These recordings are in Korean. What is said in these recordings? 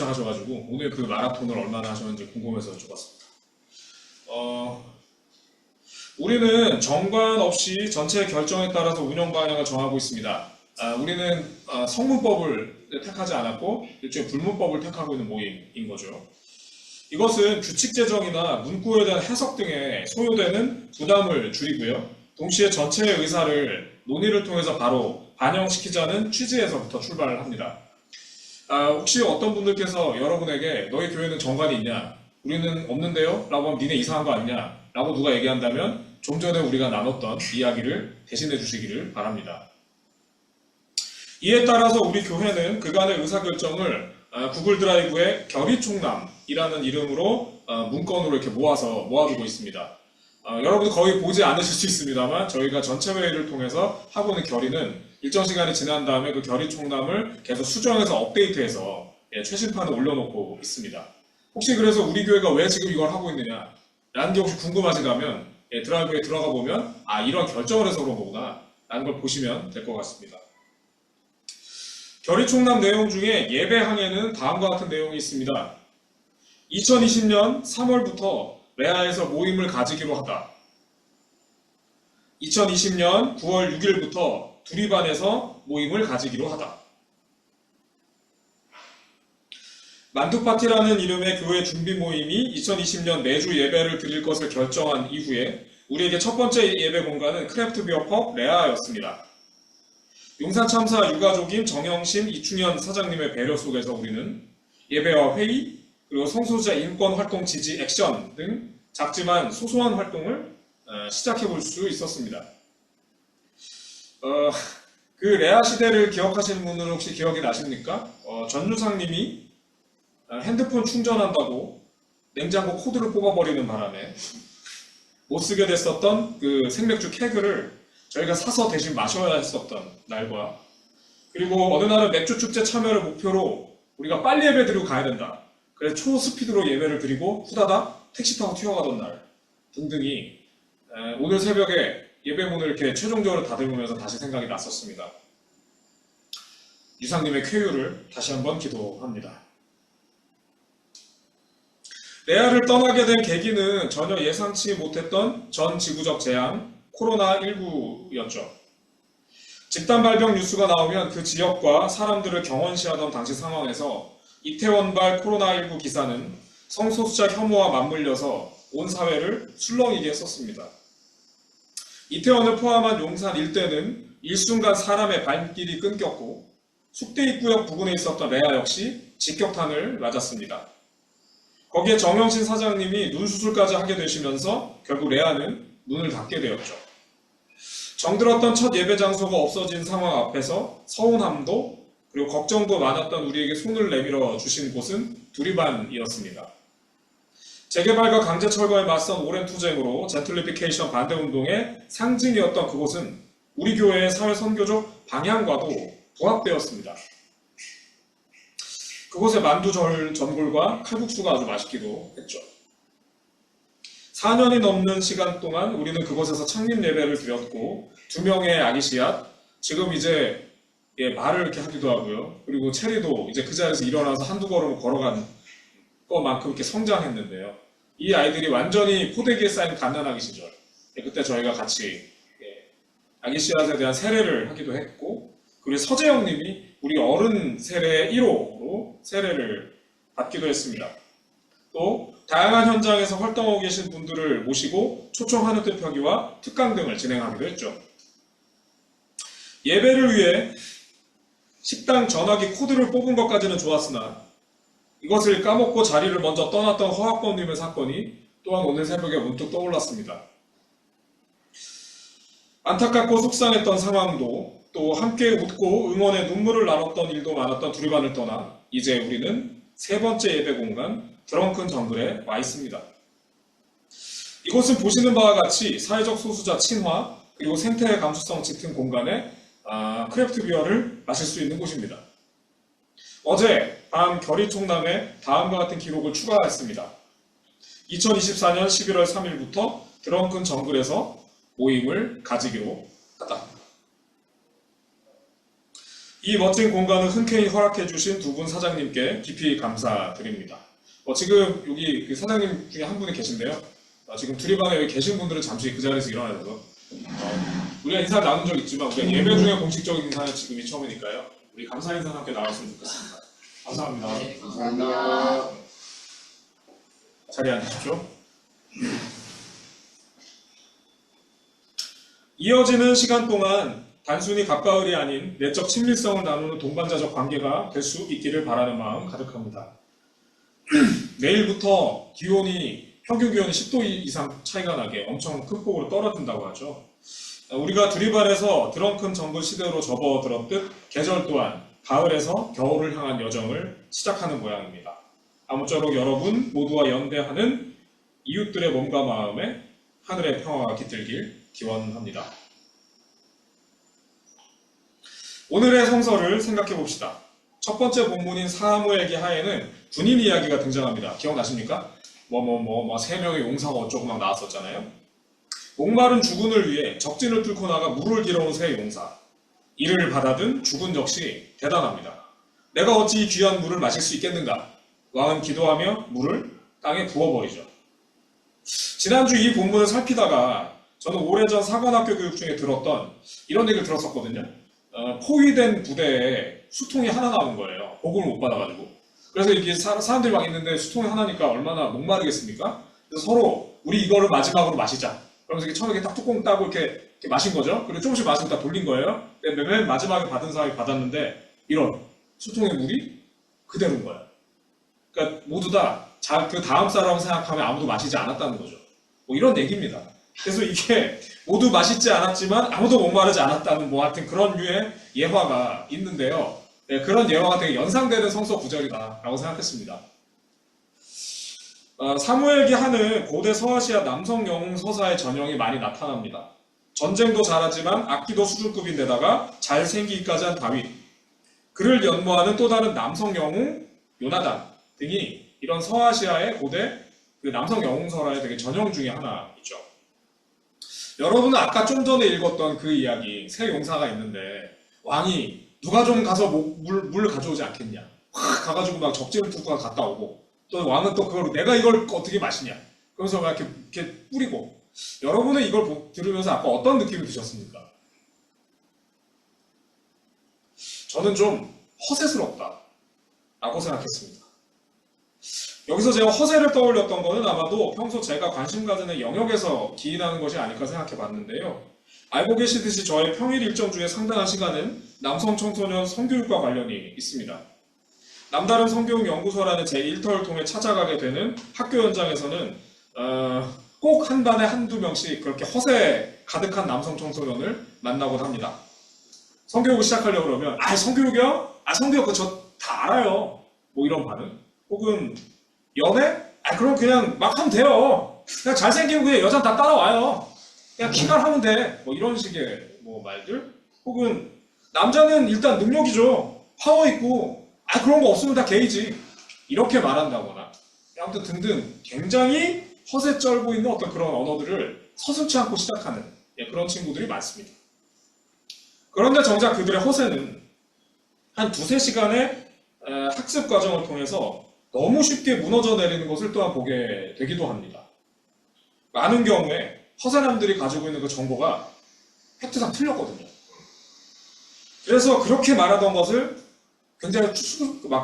시작하셔가지고 오늘 그 마라톤을 얼마나 하셨는지 궁금해서 여쭤봤습니다. 우리는 정관 없이 전체 결정에 따라서 운영 방향을 정하고 있습니다. 우리는 성문법을 택하지 않았고 일종의 불문법을 택하고 있는 모임인 거죠. 이것은 규칙 제정이나 문구에 대한 해석 등에 소요되는 부담을 줄이고요. 동시에 전체의 의사를 논의를 통해서 바로 반영시키자는 취지에서부터 출발을 합니다. 혹시 어떤 분들께서 여러분에게 너희 교회는 정관이 있냐? 우리는 없는데요? 라고 하면 니네 이상한 거 아니냐? 라고 누가 얘기한다면 좀 전에 우리가 나눴던 이야기를 대신해 주시기를 바랍니다. 이에 따라서 우리 교회는 그간의 의사결정을 구글 드라이브의 결의총남이라는 이름으로 문건으로 이렇게 모아두고 있습니다. 여러분도 거의 보지 않으실 수 있습니다만 저희가 전체 회의를 통해서 하고 있는 결의는 일정 시간이 지난 다음에 그 결의총남을 계속 수정해서 업데이트해서 최신판을 올려놓고 있습니다. 혹시 그래서 우리 교회가 왜 지금 이걸 하고 있느냐 라는 게 혹시 궁금하시다면 드라이브에 들어가 보면 이런 결정을 해서 그런 거구나 라는 걸 보시면 될 것 같습니다. 결의총남 내용 중에 예배항에는 다음과 같은 내용이 있습니다. 2020년 3월부터 레아에서 모임을 가지기로 하다. 2020년 9월 6일부터 두리반에서 모임을 가지기로 하다. 만두파티라는 이름의 교회 준비 모임이 2020년 매주 예배를 드릴 것을 결정한 이후에 우리에게 첫 번째 예배 공간은 크래프트 비어 펍 레아였습니다. 용산참사 유가족인 정영신, 이충현 사장님의 배려 속에서 우리는 예배와 회의, 그리고 성소수자 인권활동 지지 액션 등 작지만 소소한 활동을 시작해 볼 수 있었습니다. 그 레아 시대를 기억하시는 분들은 혹시 기억이 나십니까? 전유상님이 핸드폰 충전한다고 냉장고 코드를 뽑아버리는 바람에 못 쓰게 됐었던 그 생맥주 케그를 저희가 사서 대신 마셔야 했었던 날과, 그리고 어느 날은 맥주 축제 참여를 목표로 우리가 빨리 예배 드리고 가야 된다. 그래서 초스피드로 예배를 드리고 후다닥 택시 타고 튀어가던 날 등등이 오늘 새벽에 예배문을 이렇게 최종적으로 닫으면서 다시 생각이 났었습니다. 유상님의 쾌유를 다시 한번 기도합니다. 레아를 떠나게 된 계기는 전혀 예상치 못했던 전 지구적 재앙 코로나19였죠. 집단 발병 뉴스가 나오면 그 지역과 사람들을 경원시하던 당시 상황에서 이태원발 코로나19 기사는 성소수자 혐오와 맞물려서 온 사회를 술렁이게 했었습니다. 이태원을 포함한 용산 일대는 일순간 사람의 발길이 끊겼고 숙대 입구역 부근에 있었던 레아 역시 직격탄을 맞았습니다. 거기에 정영신 사장님이 눈 수술까지 하게 되시면서 결국 레아는 문을 닫게 되었죠. 정들었던 첫 예배 장소가 없어진 상황 앞에서 서운함도 그리고 걱정도 많았던 우리에게 손을 내밀어 주신 곳은 두리반이었습니다. 재개발과 강제 철거에 맞선 오랜 투쟁으로 젠틀리피케이션 반대운동의 상징이었던 그곳은 우리 교회의 사회 선교적 방향과도 부합되었습니다. 그곳의 만두 전골과 칼국수가 아주 맛있기도 했죠. 4년이 넘는 시간 동안 우리는 그곳에서 창립 예배를 드렸고 2명의 아기씨앗, 지금 이제 말을 이렇게 하기도 하고요. 그리고 체리도 이제 그 자리에서 일어나서 한두 걸음을 걸어간 것만큼 이렇게 성장했는데요. 이 아이들이 완전히 포대기에 쌓인 갓난아기 시절, 그때 저희가 같이 아기씨앗에 대한 세례를 하기도 했고, 그리고 서재영님이 우리 어른 세례 1호로 세례를 받기도 했습니다. 또 다양한 현장에서 활동하고 계신 분들을 모시고 초청 한우대 표기와 특강 등을 진행하기도 했죠. 예배를 위해 식당 전화기 코드를 뽑은 것까지는 좋았으나 이것을 까먹고 자리를 먼저 떠났던 허학범님의 사건이 또한 오늘 새벽에 문득 떠올랐습니다. 안타깝고 속상했던 상황도 또 함께 웃고 응원의 눈물을 나눴던 일도 많았던 두리반을 떠나 이제 우리는 세 번째 예배 공간 드렁큰 정글에 와 있습니다. 이곳은 보시는 바와 같이 사회적 소수자 친화 그리고 생태 감수성 짙은 공간에 크래프트 비어를 마실 수 있는 곳입니다. 어제 밤 결의총남에 다음과 같은 기록을 추가했습니다. 2024년 11월 3일부터 드렁큰 정글에서 모임을 가지기로 하다. 이 멋진 공간을 흔쾌히 허락해주신 두 분 사장님께 깊이 감사드립니다. 지금 여기 그 사장님 중에 한 분이 계신데요. 지금 두리방에 여기 계신 분들은 잠시 그 자리에서 일어나셔서 우리가 인사를 나눈 적 있지만 우리가 예배 중에 공식적인 인사는 지금이 처음이니까요. 우리 감사 인사 함께 나왔으면 좋겠습니다. 감사합니다. 네, 감사합니다. 자리에 앉으십시오. 이어지는 시간 동안 단순히 가까울이 아닌 내적 친밀성을 나누는 동반자적 관계가 될 수 있기를 바라는 마음 가득합니다. 내일부터 평균 기온이 10도 이상 차이가 나게 엄청 큰 폭으로 떨어진다고 하죠. 우리가 두리반에서 드렁큰 정글 시대로 접어들었듯 계절 또한 가을에서 겨울을 향한 여정을 시작하는 모양입니다. 아무쪼록 여러분 모두와 연대하는 이웃들의 몸과 마음에 하늘의 평화가 깃들길 기원합니다. 오늘의 성서를 생각해 봅시다. 첫 번째 본문인 사무엘기 하에는 군인 이야기가 등장합니다. 기억나십니까? 세 명의 용사가 어쩌고 막 나왔었잖아요. 목마른 주군을 위해 적진을 뚫고 나가 물을 길어온 세 용사. 이를 받아든 주군 역시 대단합니다. 내가 어찌 이 귀한 물을 마실 수 있겠는가? 왕은 기도하며 물을 땅에 부어버리죠. 지난주 이 본문을 살피다가 저는 오래전 사관학교 교육 중에 들었던 이런 얘기를 들었었거든요. 포위된 부대에 수통이 하나 남은 거예요. 보급을 못 받아가지고. 그래서 이게 사람들이 막 있는데 수통이 하나니까 얼마나 목마르겠습니까? 그래서 서로 우리 이거를 마지막으로 마시자. 그러면서 이렇게 처음에 딱 뚜껑 따고 이렇게 마신 거죠. 그리고 조금씩 마시고 다 돌린 거예요. 근데 맨 마지막에 받은 사람이 받았는데 이런 수통의 물이 그대로인 거예요. 그러니까 모두 다 그 다음 사람 생각하면 아무도 마시지 않았다는 거죠. 뭐 이런 얘기입니다. 그래서 이게 모두 맛있지 않았지만 아무도 목마르지 않았다는 하여튼 그런 류의 예화가 있는데요. 네, 그런 예화가 되게 연상되는 성서 구절이다라고 생각했습니다. 사무엘기 하는 고대 서아시아 남성 영웅 서사의 전형이 많이 나타납니다. 전쟁도 잘하지만 악기도 수준급인데다가 잘생기기까지 한 다윗, 그를 연모하는 또 다른 남성 영웅 요나단 등이 이런 서아시아의 고대 그 남성 영웅설화의 되게 전형 중에 하나이죠. 여러분은 아까 좀 전에 읽었던 그 이야기, 세 용사가 있는데 왕이 누가 좀 가서 물 가져오지 않겠냐, 확 가가지고 막 적재를 뚫고 갔다 오고, 또 왕은 또 그걸 내가 이걸 어떻게 마시냐 그러면서 막 이렇게 뿌리고. 여러분은 이걸 들으면서 아까 어떤 느낌이 드셨습니까? 저는 좀 허세스럽다 라고 생각했습니다. 여기서 제가 허세를 떠올렸던 거는 아마도 평소 제가 관심 가지는 영역에서 기인하는 것이 아닐까 생각해 봤는데요. 알고 계시듯이 저의 평일 일정 중에 상당한 시간은 남성 청소년 성교육과 관련이 있습니다. 남다른 성교육 연구소라는 제 일터를 통해 찾아가게 되는 학교 현장에서는 꼭 한 반에 한두 명씩 그렇게 허세 가득한 남성 청소년을 만나곤 합니다. 성교육을 시작하려고 그러면 성교육이요? 성교육 그거 저 다 알아요. 뭐 이런 반응. 혹은 연애? 그럼 그냥 막 하면 돼요. 그냥 잘생기면 그냥 여자는 다 따라와요. 그냥 키가 하면 돼. 뭐 이런 식의 말들. 혹은 남자는 일단 능력이죠. 파워 있고 그런 거 없으면 다 게이지. 이렇게 말한다거나 아무튼 등등 굉장히 허세 쩔고 있는 어떤 그런 언어들을 서슴지 않고 시작하는 그런 친구들이 많습니다. 그런데 정작 그들의 허세는 한 두세 시간의 학습 과정을 통해서 너무 쉽게 무너져 내리는 것을 또한 보게 되기도 합니다. 많은 경우에 허세남들이 가지고 있는 그 정보가 팩트상 틀렸거든요. 그래서 그렇게 말하던 것을 굉장히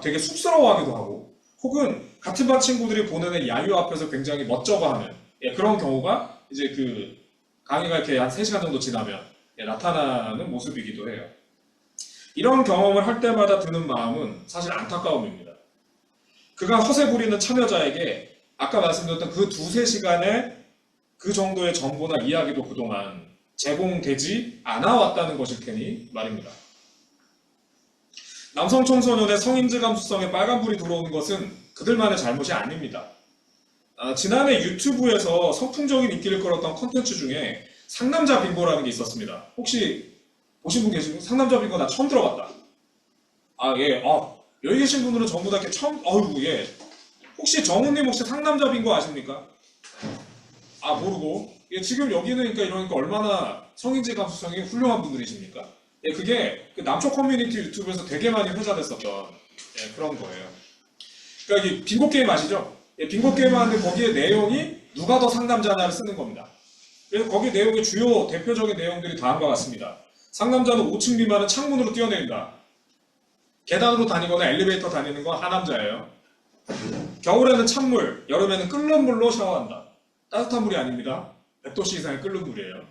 되게 쑥스러워하기도 하고, 혹은 같은 반 친구들이 보내는 야유 앞에서 굉장히 멋쩍어하는 그런 경우가 이제 그 강의가 이렇게 한 3시간 정도 지나면 나타나는 모습이기도 해요. 이런 경험을 할 때마다 드는 마음은 사실 안타까움입니다. 그가 허세 부리는 참여자에게 아까 말씀드렸던 그 두세 시간의 그 정도의 정보나 이야기도 그동안 제공되지 않아 왔다는 것일 테니 말입니다. 남성 청소년의 성인지 감수성에 빨간불이 들어오는 것은 그들만의 잘못이 아닙니다. 지난해 유튜브에서 선풍적인 인기를 끌었던 콘텐츠 중에 상남자 빙고라는 게 있었습니다. 혹시 보신 분 계시고? 상남자 빙고 나 처음 들어봤다. 여기 계신 분들은 전부 다 이렇게 처음, 혹시 정우님 혹시 상남자 빙고 아십니까? 모르고. 지금 여기는 그러니까 이러니까 얼마나 성인지 감수성이 훌륭한 분들이십니까? 예, 그게 그 남초 커뮤니티 유튜브에서 되게 많이 회자됐었던 예, 그런 거예요. 그러니까 이 빙고 게임 아시죠? 예, 빙고 게임 하는데 거기에 내용이 누가 더 상남자냐를 쓰는 겁니다. 그래서 거기 내용의 주요 대표적인 내용들이 다음과 같습니다. 상남자는 5층 미만은 창문으로 뛰어내린다. 계단으로 다니거나 엘리베이터 다니는 건 하남자예요. 겨울에는 찬물, 여름에는 끓는 물로 샤워한다. 따뜻한 물이 아닙니다. 100도씨 이상의 끓는 물이에요.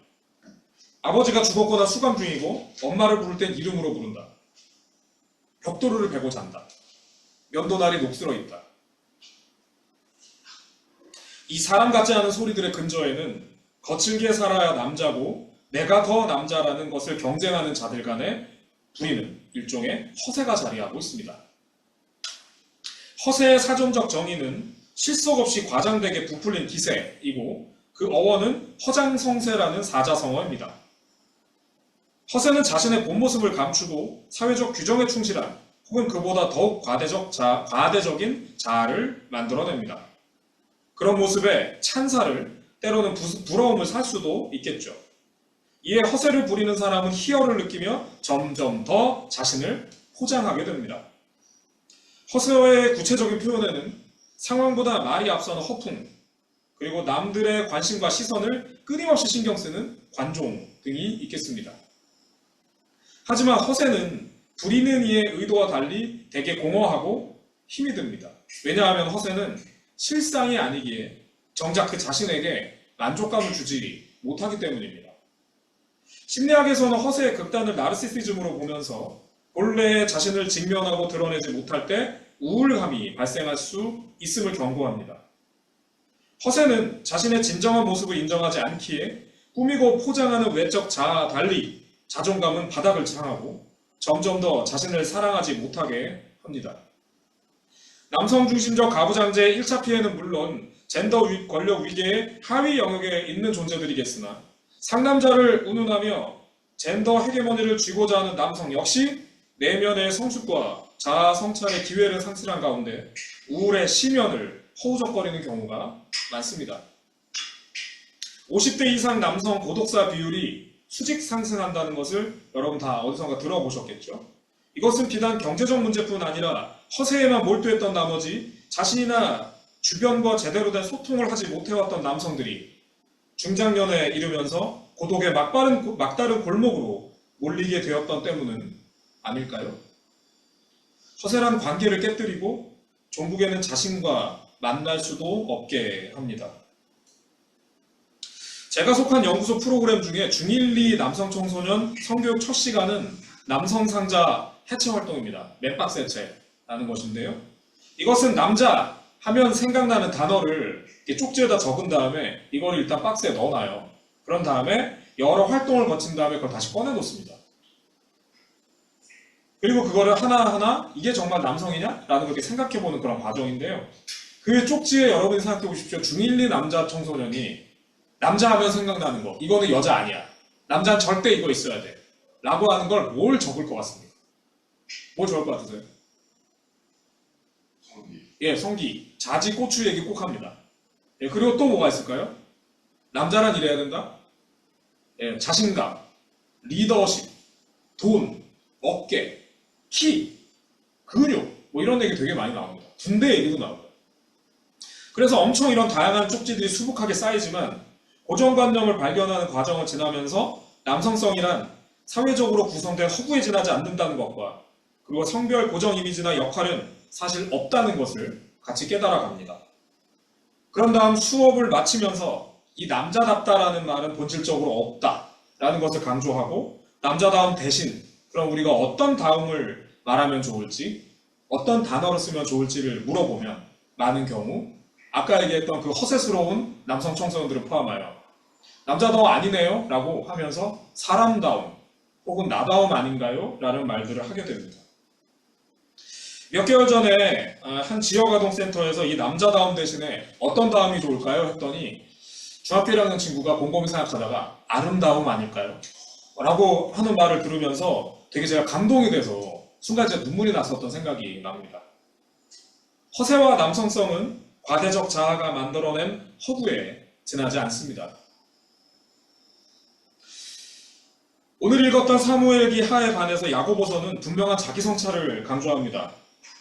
아버지가 죽었거나 수감 중이고 엄마를 부를 땐 이름으로 부른다. 벽돌을 베고 잔다. 면도날이 녹슬어 있다. 이 사람 같지 않은 소리들의 근저에는 거칠게 살아야 남자고 내가 더 남자라는 것을 경쟁하는 자들 간의 부리는 일종의 허세가 자리하고 있습니다. 허세의 사전적 정의는 실속 없이 과장되게 부풀린 기세이고 그 어원은 허장성세라는 사자성어입니다. 허세는 자신의 본 모습을 감추고 사회적 규정에 충실한 혹은 그보다 더욱 과대적인 자아를 만들어냅니다. 그런 모습에 찬사를 때로는 부러움을 살 수도 있겠죠. 이에 허세를 부리는 사람은 희열을 느끼며 점점 더 자신을 포장하게 됩니다. 허세의 구체적인 표현에는 상황보다 말이 앞서는 허풍, 그리고 남들의 관심과 시선을 끊임없이 신경 쓰는 관종 등이 있겠습니다. 하지만 허세는 부리는 이의 의도와 달리 되게 공허하고 힘이 듭니다. 왜냐하면 허세는 실상이 아니기에 정작 그 자신에게 만족감을 주지 못하기 때문입니다. 심리학에서는 허세의 극단을 나르시시즘으로 보면서 본래의 자신을 직면하고 드러내지 못할 때 우울감이 발생할 수 있음을 경고합니다. 허세는 자신의 진정한 모습을 인정하지 않기에 꾸미고 포장하는 외적 자아와 달리 자존감은 바닥을 향하고 점점 더 자신을 사랑하지 못하게 합니다. 남성 중심적 가부장제의 1차 피해는 물론 젠더 권력 위계의 하위 영역에 있는 존재들이겠으나 상남자를 운운하며 젠더 헤게모니를 쥐고자 하는 남성 역시 내면의 성숙과 자아 성찰의 기회를 상실한 가운데 우울의 심연을 허우적거리는 경우가 많습니다. 50대 이상 남성 고독사 비율이 수직 상승한다는 것을 여러분 다 어디선가 들어보셨겠죠? 이것은 비단 경제적 문제뿐 아니라 허세에만 몰두했던 나머지 자신이나 주변과 제대로 된 소통을 하지 못해왔던 남성들이 중장년에 이르면서 고독의 막다른 골목으로 몰리게 되었던 때문은 아닐까요? 허세란 관계를 깨뜨리고 종국에는 자신과 만날 수도 없게 합니다. 제가 속한 연구소 프로그램 중에 중1, 2 남성 청소년 성교육 첫 시간은 남성 상자 해체 활동입니다. 맨박스 해체라는 것인데요. 이것은 남자 하면 생각나는 단어를 이렇게 쪽지에다 적은 다음에 이걸 일단 박스에 넣어놔요. 그런 다음에 여러 활동을 거친 다음에 그걸 다시 꺼내놓습니다. 그리고 그거를 하나하나 이게 정말 남성이냐? 라는 그렇게 생각해보는 그런 과정인데요. 그 쪽지에 여러분이 생각해보십시오. 중1, 2 남자 청소년이 남자 하면 생각나는 거 이거는 여자 아니야. 남자는 절대 이거 있어야 돼. 라고 하는 걸 뭘 적을 것 같습니까? 뭘 적을 것 같으세요? 성기. 예, 성기. 자지, 고추 얘기 꼭 합니다. 예, 그리고 또 뭐가 있을까요? 남자란 이래야 된다? 예, 자신감, 리더십, 돈, 어깨, 키, 근육 뭐 이런 얘기 되게 많이 나옵니다. 군대 얘기도 나옵니다. 그래서 엄청 이런 다양한 쪽지들이 수북하게 쌓이지만 고정관념을 발견하는 과정을 지나면서 남성성이란 사회적으로 구성된 허구에 지나지 않는다는 것과 그리고 성별 고정 이미지나 역할은 사실 없다는 것을 같이 깨달아갑니다. 그런 다음 수업을 마치면서 이 남자답다라는 말은 본질적으로 없다라는 것을 강조하고 남자다움 대신 그럼 우리가 어떤 다움을 말하면 좋을지 어떤 단어를 쓰면 좋을지를 물어보면 많은 경우 아까 얘기했던 그 허세스러운 남성 청소년들을 포함하여 남자다움 아니네요 라고 하면서 사람다움 혹은 나다움 아닌가요? 라는 말들을 하게 됩니다. 몇 개월 전에 한 지역아동센터에서 이 남자다움 대신에 어떤 다움이 좋을까요? 했더니 중학교 1학년 친구가 곰곰이 생각하다가 아름다움 아닐까요? 라고 하는 말을 들으면서 되게 제가 감동이 돼서 순간 제가 눈물이 났었던 생각이 납니다. 허세와 남성성은 과대적 자아가 만들어낸 허구에 지나지 않습니다. 오늘 읽었던 사무엘기 하에 반해서 야고보서는 분명한 자기 성찰을 강조합니다.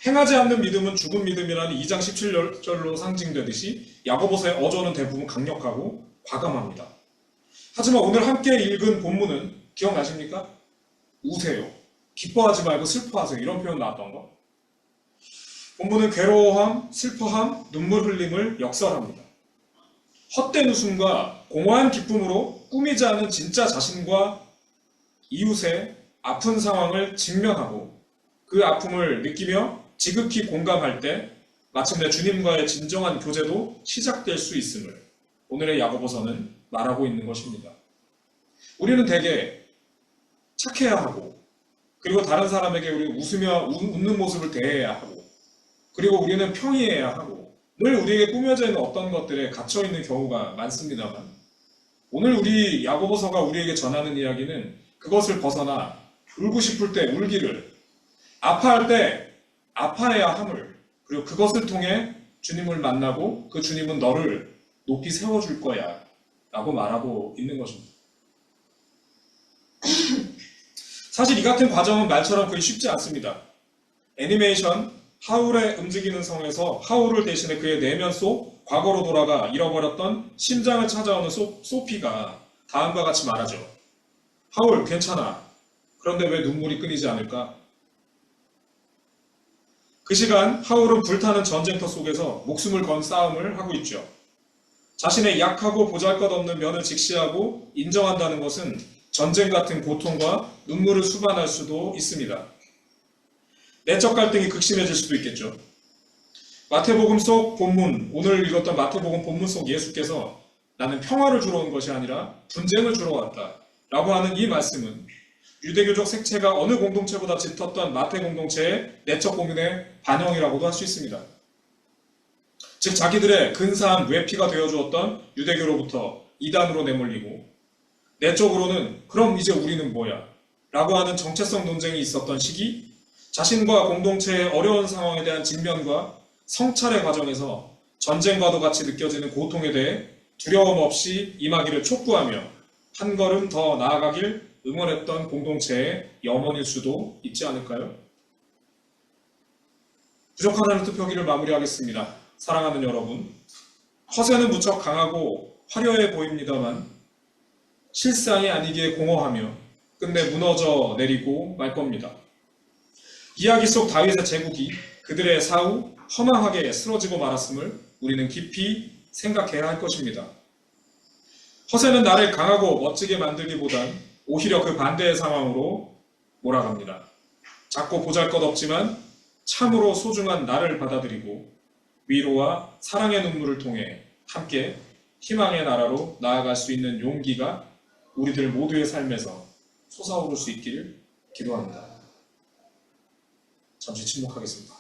행하지 않는 믿음은 죽은 믿음이라는 2장 17절로 상징되듯이 야고보서의 어조는 대부분 강력하고 과감합니다. 하지만 오늘 함께 읽은 본문은 기억나십니까? 우세요. 기뻐하지 말고 슬퍼하세요. 이런 표현 나왔던 거. 본문은 괴로워함, 슬퍼함, 눈물 흘림을 역설합니다. 헛된 웃음과 공허한 기쁨으로 꾸미지 않은 진짜 자신과 이웃의 아픈 상황을 직면하고 그 아픔을 느끼며 지극히 공감할 때 마침내 주님과의 진정한 교제도 시작될 수 있음을 오늘의 야고보서는 말하고 있는 것입니다. 우리는 대개 착해야 하고 그리고 다른 사람에게 우리 웃으며 웃는 모습을 대해야 하고 그리고 우리는 평이해야 하고 늘 우리에게 꾸며져 있는 어떤 것들에 갇혀 있는 경우가 많습니다만 오늘 우리 야고보서가 우리에게 전하는 이야기는 그것을 벗어나 울고 싶을 때 울기를 아파할 때 아파해야 함을 그리고 그것을 통해 주님을 만나고 그 주님은 너를 높이 세워줄 거야 라고 말하고 있는 것입니다. 사실 이 같은 과정은 말처럼 그리 쉽지 않습니다. 애니메이션 하울의 움직이는 성에서 하울을 대신해 그의 내면 속 과거로 돌아가 잃어버렸던 심장을 찾아오는 소피가 다음과 같이 말하죠. 하울 괜찮아. 그런데 왜 눈물이 끊이지 않을까? 그 시간 하울은 불타는 전쟁터 속에서 목숨을 건 싸움을 하고 있죠. 자신의 약하고 보잘것없는 면을 직시하고 인정한다는 것은 전쟁 같은 고통과 눈물을 수반할 수도 있습니다. 내적 갈등이 극심해질 수도 있겠죠. 마태복음 속 본문, 오늘 읽었던 마태복음 본문 속 예수께서 나는 평화를 주러 온 것이 아니라 분쟁을 주러 왔다 라고 하는 이 말씀은 유대교적 색채가 어느 공동체보다 짙었던 마태 공동체의 내적 고민의 반영이라고도 할 수 있습니다. 즉 자기들의 근사한 외피가 되어주었던 유대교로부터 이단으로 내몰리고 내적으로는 그럼 이제 우리는 뭐야? 라고 하는 정체성 논쟁이 있었던 시기 자신과 공동체의 어려운 상황에 대한 직면과 성찰의 과정에서 전쟁과도 같이 느껴지는 고통에 대해 두려움 없이 임하기를 촉구하며 한 걸음 더 나아가길 응원했던 공동체의 염원일 수도 있지 않을까요? 부족한 하루 투표기를 마무리하겠습니다. 사랑하는 여러분, 허세는 무척 강하고 화려해 보입니다만 실상이 아니기에 공허하며 끝내 무너져 내리고 말 겁니다. 이야기 속 다윗의 제국이 그들의 사후 허망하게 쓰러지고 말았음을 우리는 깊이 생각해야 할 것입니다. 허세는 나를 강하고 멋지게 만들기보단 오히려 그 반대의 상황으로 몰아갑니다. 작고 보잘것없지만 참으로 소중한 나를 받아들이고 위로와 사랑의 눈물을 통해 함께 희망의 나라로 나아갈 수 있는 용기가 우리들 모두의 삶에서 솟아오를 수 있기를 기도합니다. 잠시 침묵하겠습니다.